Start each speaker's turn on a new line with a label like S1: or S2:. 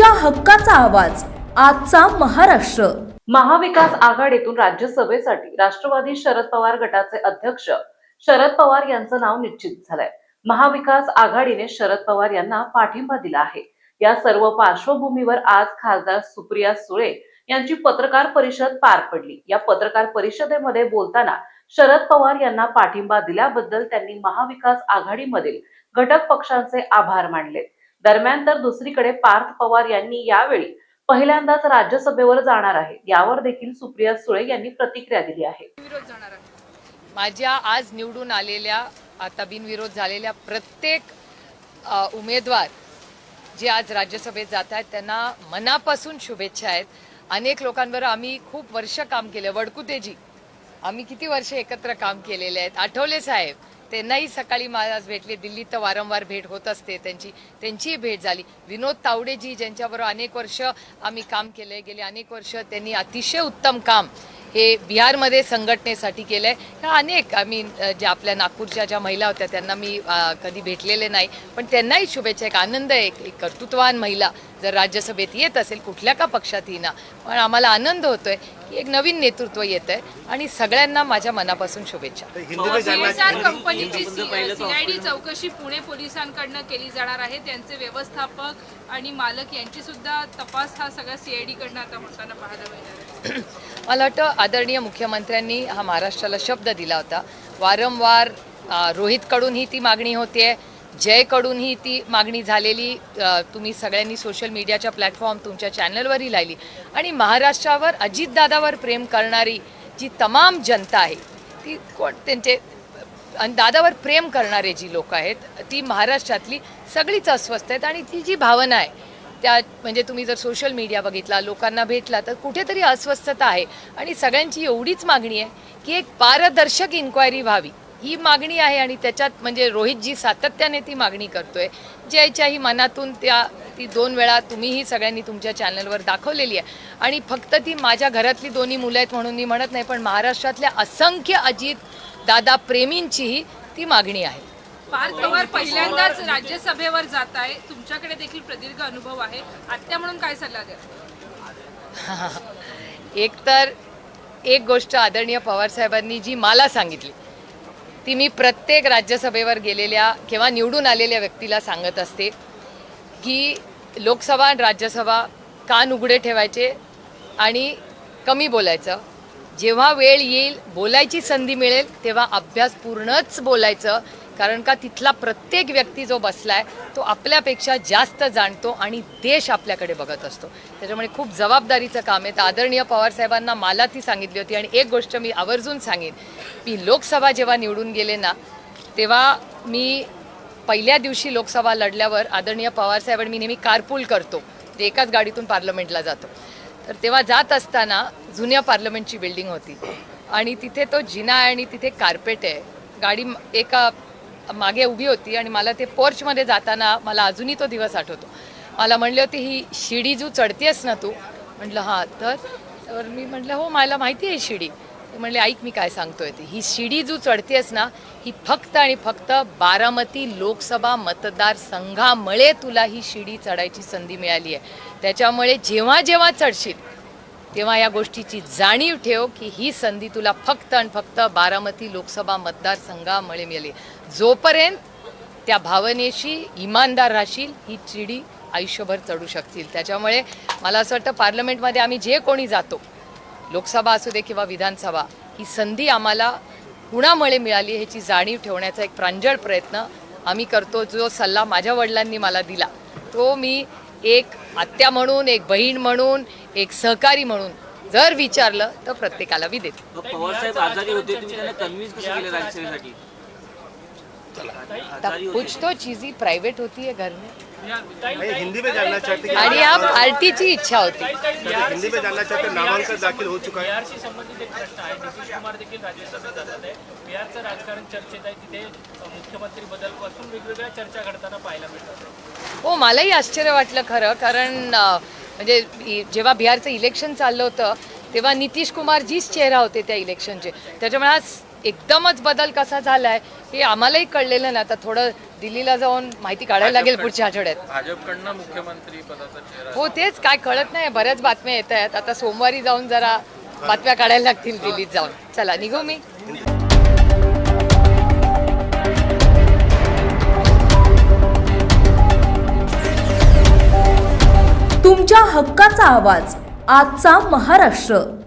S1: तुमच्या हक्काचा आवाज आजचा महाराष्ट्र।
S2: महाविकास आघाडीतून राज्यसभेसाठी राष्ट्रवादी शरद पवार गटाचे अध्यक्ष शरद पवार यांचं नाव निश्चित झालंय। महाविकास आघाडीने शरद पवार यांना पाठिंबा दिला आहे। या सर्व पार्श्वभूमीवर आज खासदार सुप्रिया सुळे यांची पत्रकार परिषद पार पडली। या पत्रकार परिषदेमध्ये बोलताना शरद पवार यांना पाठिंबा दिल्याबद्दल त्यांनी महाविकास आघाडीमधील घटक पक्षांचे आभार मानले। दरम्यान तर दुसरीकडे पार्थ पवार यांनी यावेळी पहिल्यांदाच राज्यसभेवर जाणार आहे, यावर देखील सुप्रिया सुळे यांनी प्रतिक्रिया दिली आहे।
S3: माझ्या आज निवडून आलेल्या आता बिनविरोध झालेल्या प्रत्येक उमेदवार जे आज राज्यसभेत जात आहेत त्यांना मनापासून शुभेच्छा आहेत। अनेक लोकांबरोबर आम्ही खूप वर्ष काम केले। वडकुतेजी आम्ही किती वर्ष एकत्र काम केलेले आहेत। आठवले साहेब त्यांनाही सकाळी मला आज भेटले। दिल्लीत तर वारंवार भेट होत असते त्यांची भेट झाली। विनोद तावडेजी ज्यांच्याबरोबर अनेक वर्ष आम्ही काम केले, गेले अनेक वर्ष त्यांनी अतिशय उत्तम काम हे बिहारमध्ये संघटनेसाठी केलंय। अनेक आम्ही ज्या आपल्या नागपूरच्या ज्या महिला होत्या त्यांना मी कधी भेटलेले नाही, पण त्यांनाही शुभेच्छा। एक आनंद आहे, एक कर्तृत्ववान महिला जर राज्यसभेत येत असेल कुठल्या का पक्षातही ना, पण आम्हाला आनंद होतोय की एक नवीन नेतृत्व येत आहे आणि सगळ्यांना माझ्या मनापासून शुभेच्छा।
S4: कंपनीची सीआयडी चौकशी पुणे पोलिसांकडून केली जाणार आहे। त्यांचे व्यवस्थापक आणि मालक यांची सुद्धा तपास हा सगळा सीआयडी कडून आता होताना पाहायला मिळणार।
S3: मला वाटतं आदरणीय मुख्यमंत्र्यांनी हा महाराष्ट्राला शब्द दिला होता। वारंवार रोहितकडूनही ती मागणी होते, जयकडूनही ती मागणी झालेली। तुम्ही सगळ्यांनी सोशल मीडियाच्या प्लॅटफॉर्म तुमच्या चॅनलवरही लावली आणि महाराष्ट्रावर अजितदादावर प्रेम करणारी जी तमाम जनता आहे ती त्यांचे दादावर प्रेम करणारे जी लोक आहेत ती महाराष्ट्रातली सगळीच अस्वस्थ आहेत आणि ती जी भावना आहे त्या म्हणजे तुम्ही जर सोशल मीडिया बघितला, लोकांना भेटला तर कुठेतरी अस्वस्थता आहे आणि सगळ्यांची एवढीच मागणी आहे की एक पारदर्शक इन्क्वायरी व्हावी ही मागणी आहे। आणि त्याच्यात म्हणजे रोहितजी सातत्याने ती मागणी करतोय, जयच्याही मनातून ती 2 वेळा तुम्हीही सगळ्यांनी तुमच्या चॅनलवर दाखवलेली आहे। आणि फक्त ती माझ्या घरातली 2 मुलं आहेत म्हणून मी म्हणत नाही, पण महाराष्ट्रातल्या असंख्य अजित दादा प्रेमींचीही ती मागणी आहे।
S4: पार्थ पवार पहिल्यांदाच राज्यसभेवर जात आहे, तुमच्याकडे देखील प्रदीर्घ अनुभव आहे, आत्या म्हणून काय सल्ला द्याल?
S3: एकतर एक गोष्ट आदरणीय पवार साहेबांनी जी मला सांगितली ती मी प्रत्येक राज्यसभेवर गेलेल्या किंवा निवडून आलेल्या व्यक्तीला सांगत असते की लोकसभा आणि राज्यसभा कान उघडे ठेवायचे आणि कमी बोलायचं। जेव्हा वेळ येईल बोलायची संधी मिळेल तेव्हा अभ्यासपूर्णच बोलायचं, कारण का तिथला प्रत्येक व्यक्ती जो बसलाय तो आपल्यापेक्षा जास्त जाणतो आणि देश आपल्याकडे बघत असतो। त्याच्यामुळे खूप जबाबदारीचं काम आहे। तर आदरणीय पवार साहेबांना मला ती सांगितली होती। आणि एक गोष्ट मी आवर्जून सांगेन की लोकसभा जेव्हा निवडून गेले ना तेव्हा मी पहिल्या दिवशी लोकसभा लढल्यावर आदरणीय पवार साहेबांनी मी नेहमी कारपूल करतो, ते एकाच गाडीतून पार्लमेंटला जातो, तर तेव्हा जात असताना जुन्या पार्लमेंटची बिल्डिंग होती आणि तिथे तो जिना आहे आणि तिथे कार्पेट आहे। गाडी एका मागे उभी होती आणि मला ते पोर्चमध्ये जाताना मला अजूनही तो दिवस आठवतो। मला म्हणले होते ही शिडी जो चढतेस ना तू, म्हटलं हां, तर मी म्हटलं हो मला माहिती आहे शिडी। ते म्हणले ऐक मी काय सांगतोय ते, ही शिडी जो चढतेस ना ही फक्त आणि फक्त बारामती लोकसभा मतदारसंघामुळे तुला ही शिडी चढायची संधी मिळाली आहे। त्याच्यामुळे जेव्हा जेव्हा चढशील तेव्हा या गोष्टीची जाणीव ठेव की ही संधी तुला फक्त आणि फक्त बारामती लोकसभा मतदारसंघामुळे मिळाली। जोपर्यंत त्या भावनेशी इमानदार राहशील ही शिडी आयुष्यभर चढू शकतील। त्याच्यामुळे मला असं वाटतं पार्लमेंटमध्ये आम्ही जे कोणी जातो, लोकसभा असू दे किंवा विधानसभा, ही संधी आम्हाला कुणामुळे मिळाली ह्याची जाणीव ठेवण्याचा एक प्रांजळ प्रयत्न आम्ही करतो। जो सल्ला माझ्या वडिलांनी मला दिला तो मी एक आत्या म्हणून, एक बहीण म्हणून, एक सहकारी म्हणून जर विचारलं तर प्रत्येकाला मी देते।
S5: पवार साहेब आजारी होते, तुम्ही त्यांना कन्व्हिन्स कसं केलं राज्यसभेसाठी?
S3: कुछ तो चीज़ी प्राइवेट होती है घर में
S6: हिंदी में जानना चाहते हैं
S3: आणि या पार्टीची इच्छा होती।
S6: हिंदी में जानना चाहते हैं, नामांकन दाखिल हो चुका है।
S7: बिहारशी संबंधित एक प्रश्न आहे। नितीश कुमार देखील राज्यसभेत जातात आहे। बिहारचं राजकारण चर्चेत आहे, तिथे मुख्यमंत्री बदलपासून वेगवेगळ्या चर्चा घडताना पाहायला मिळतात।
S3: हो, मलाही आश्चर्य वाटलं खरं, कारण म्हणजे जेव्हा बिहारचं इलेक्शन चाललं होतं तेव्हा नितीश कुमारजीच चेहरा होते त्या इलेक्शनचे. त्याच्यामुळे आज एकदमच बदल कसा झालाय हे आम्हालाही कळलेलं नाही. आता थोडं दिल्लीला जाऊन माहिती काढायला लागेल पुढच्या आठवड्यात.
S8: भाजपकडनं मुख्यमंत्री पदाचा चेहरा
S3: हो तेच काय कळत नाही. बऱ्याच बातम्या येत आहेत. आता सोमवारी जाऊन जरा बातम्या काढायला लागतील दिल्लीत जाऊन. चला निघू मी.
S1: तुमच्या हक्काचा आवाज आजचा महाराष्ट्र.